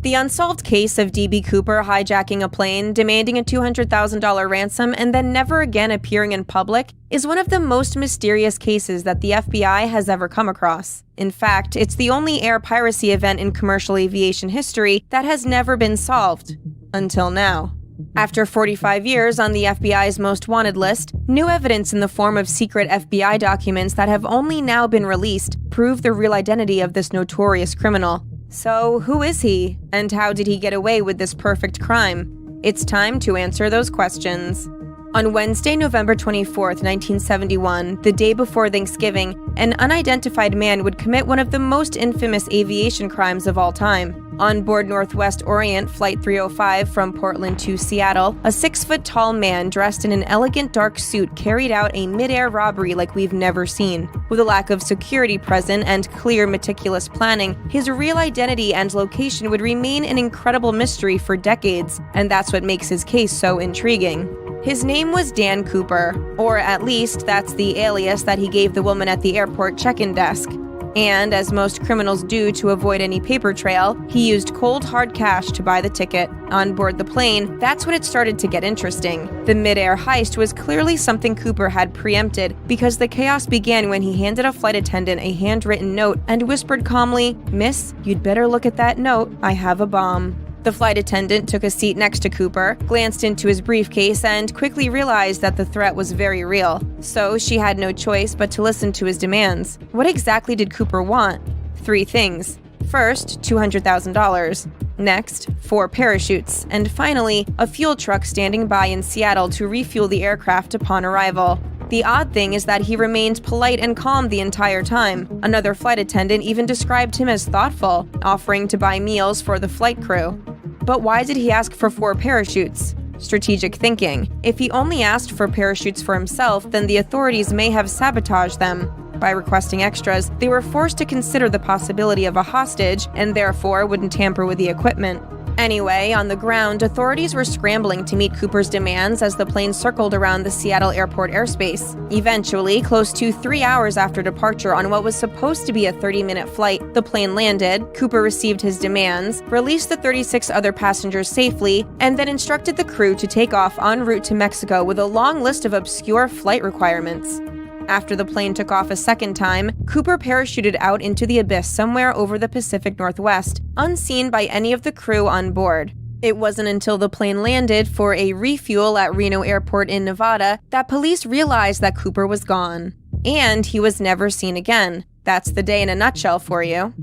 The unsolved case of D.B Cooper hijacking a plane, demanding a $200,000 ransom, and then never again appearing in public is one of the most mysterious cases that the FBI has ever come across. In fact, it's the only air piracy event in commercial aviation history that has never been solved. Until now. After 45 years on the FBI's most wanted list, new evidence in the form of secret FBI documents that have only now been released prove the real identity of this notorious criminal. So, who is he? And how did he get away with this perfect crime? It's time to answer those questions. On Wednesday, November 24, 1971, the day before Thanksgiving, an unidentified man would commit one of the most infamous aviation crimes of all time. On board Northwest Orient Flight 305 from Portland to Seattle, a 6-foot-tall man dressed in an elegant dark suit carried out a mid-air robbery like we've never seen. With a lack of security present and clear, meticulous planning, his real identity and location would remain an incredible mystery for decades, and that's what makes his case so intriguing. His name was Dan Cooper, or at least that's the alias that he gave the woman at the airport check-in desk. And, as most criminals do to avoid any paper trail, he used cold hard cash to buy the ticket. On board the plane, that's when it started to get interesting. The mid-air heist was clearly something Cooper had preempted, because the chaos began when he handed a flight attendant a handwritten note and whispered calmly, "Miss, you'd better look at that note, I have a bomb." The flight attendant took a seat next to Cooper, glanced into his briefcase, and quickly realized that the threat was very real. So she had no choice but to listen to his demands. What exactly did Cooper want? 3 things. First, $200,000. Next, 4 parachutes. And finally, a fuel truck standing by in Seattle to refuel the aircraft upon arrival. The odd thing is that he remained polite and calm the entire time. Another flight attendant even described him as thoughtful, offering to buy meals for the flight crew. But why did he ask for 4 parachutes? Strategic thinking. If he only asked for parachutes for himself, then the authorities may have sabotaged them. By requesting extras, they were forced to consider the possibility of a hostage and therefore wouldn't tamper with the equipment. Anyway, on the ground, authorities were scrambling to meet Cooper's demands as the plane circled around the Seattle airport airspace. Eventually, close to 3 hours after departure on what was supposed to be a 30-minute flight, the plane landed, Cooper received his demands, released the 36 other passengers safely, and then instructed the crew to take off en route to Mexico with a long list of obscure flight requirements. After the plane took off a second time, Cooper parachuted out into the abyss somewhere over the Pacific Northwest, unseen by any of the crew on board. It wasn't until the plane landed for a refuel at Reno Airport in Nevada that police realized that Cooper was gone. And he was never seen again. That's the day in a nutshell for you.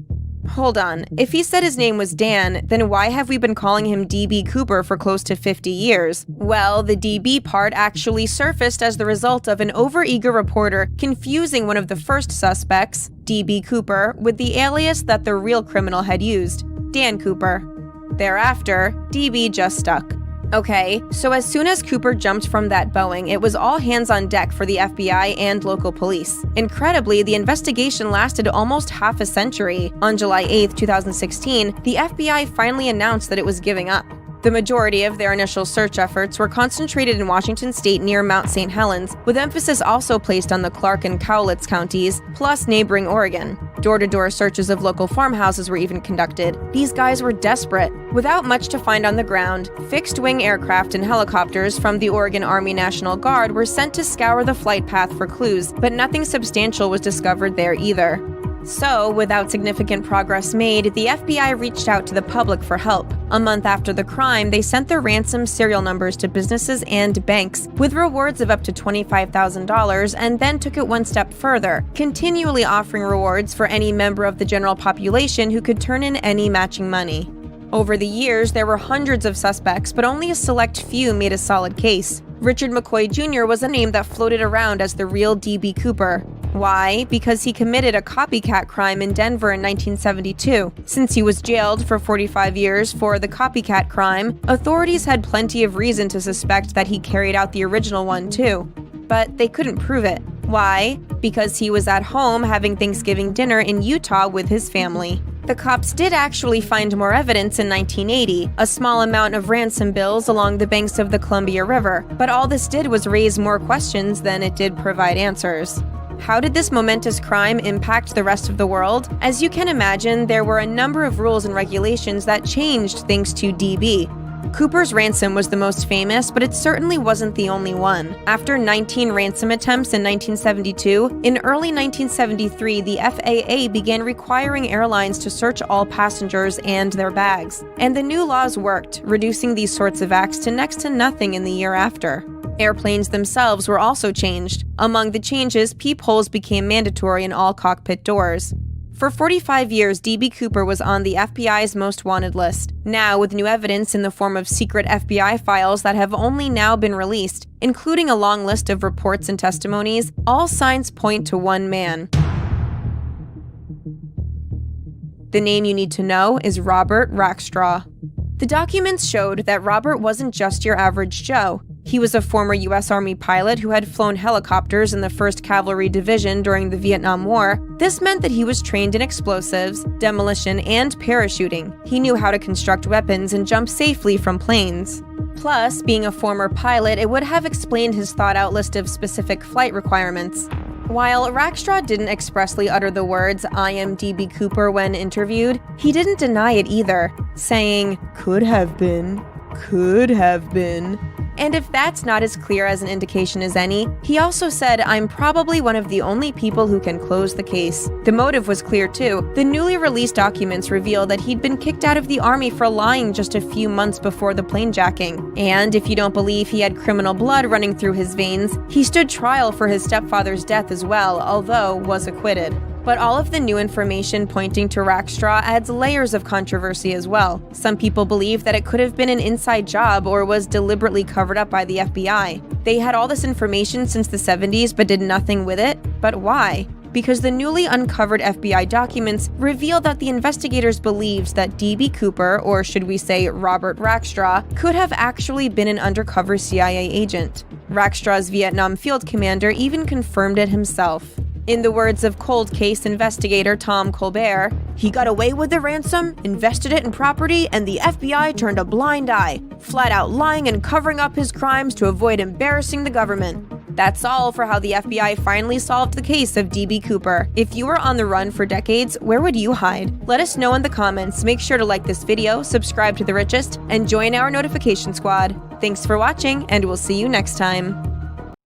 Hold on, if he said his name was Dan, then why have we been calling him D.B Cooper for close to 50 years? Well, the D.B part actually surfaced as the result of an overeager reporter confusing one of the first suspects, D.B Cooper, with the alias that the real criminal had used, Dan Cooper. Thereafter, D.B just stuck. Okay, so as soon as Cooper jumped from that Boeing, it was all hands on deck for the FBI and local police. Incredibly, the investigation lasted almost half a century. On July 8, 2016, the FBI finally announced that it was giving up. The majority of their initial search efforts were concentrated in Washington state near Mount St. Helens, with emphasis also placed on the Clark and Cowlitz counties, plus neighboring Oregon. Door-to-door searches of local farmhouses were even conducted. These guys were desperate. Without much to find on the ground, fixed-wing aircraft and helicopters from the Oregon Army National Guard were sent to scour the flight path for clues, but nothing substantial was discovered there either. So, without significant progress made, the FBI reached out to the public for help. A month after the crime, they sent their ransom serial numbers to businesses and banks, with rewards of up to $25,000, and then took it one step further, continually offering rewards for any member of the general population who could turn in any matching money. Over the years, there were hundreds of suspects, but only a select few made a solid case. Richard McCoy Jr. was a name that floated around as the real D.B Cooper. Why? Because he committed a copycat crime in Denver in 1972. Since he was jailed for 45 years for the copycat crime, authorities had plenty of reason to suspect that he carried out the original one too. But they couldn't prove it. Why? Because he was at home having Thanksgiving dinner in Utah with his family. The cops did actually find more evidence in 1980, a small amount of ransom bills along the banks of the Columbia River, but all this did was raise more questions than it did provide answers. How did this momentous crime impact the rest of the world? As you can imagine, there were a number of rules and regulations that changed thanks to D.B. Cooper's ransom was the most famous, but it certainly wasn't the only one. After 19 ransom attempts in 1972, in early 1973, the FAA began requiring airlines to search all passengers and their bags. And the new laws worked, reducing these sorts of acts to next to nothing in the year after. Airplanes themselves were also changed. Among the changes, peepholes became mandatory in all cockpit doors. For 45 years, D.B. Cooper was on the FBI's most wanted list. Now, with new evidence in the form of secret FBI files that have only now been released, including a long list of reports and testimonies, all signs point to one man. The name you need to know is Robert Rackstraw. The documents showed that Robert wasn't just your average Joe. He was a former U.S. Army pilot who had flown helicopters in the 1st Cavalry Division during the Vietnam War. This meant that he was trained in explosives, demolition, and parachuting. He knew how to construct weapons and jump safely from planes. Plus, being a former pilot, it would have explained his thought-out list of specific flight requirements. While Rackstraw didn't expressly utter the words, "I am D.B. Cooper," when interviewed, he didn't deny it either, saying, "Could have been. Could have been." And if that's not as clear as an indication as any, he also said, "I'm probably one of the only people who can close the case." The motive was clear too. The newly released documents reveal that he'd been kicked out of the Army for lying just a few months before the plane jacking. And if you don't believe he had criminal blood running through his veins, he stood trial for his stepfather's death as well, although was acquitted. But all of the new information pointing to Rackstraw adds layers of controversy as well. Some people believe that it could have been an inside job or was deliberately covered up by the FBI. They had all this information since the 70s but did nothing with it. But why? Because the newly uncovered FBI documents reveal that the investigators believed that D.B. Cooper, or should we say Robert Rackstraw, could have actually been an undercover CIA agent. Rackstraw's Vietnam field commander even confirmed it himself. In the words of cold case investigator Tom Colbert, "He got away with the ransom, invested it in property, and the FBI turned a blind eye, flat out lying and covering up his crimes to avoid embarrassing the government." That's all for how the FBI finally solved the case of D.B. Cooper. If you were on the run for decades, where would you hide? Let us know in the comments. Make sure to like this video, subscribe to The Richest, and join our notification squad. Thanks for watching, and we'll see you next time.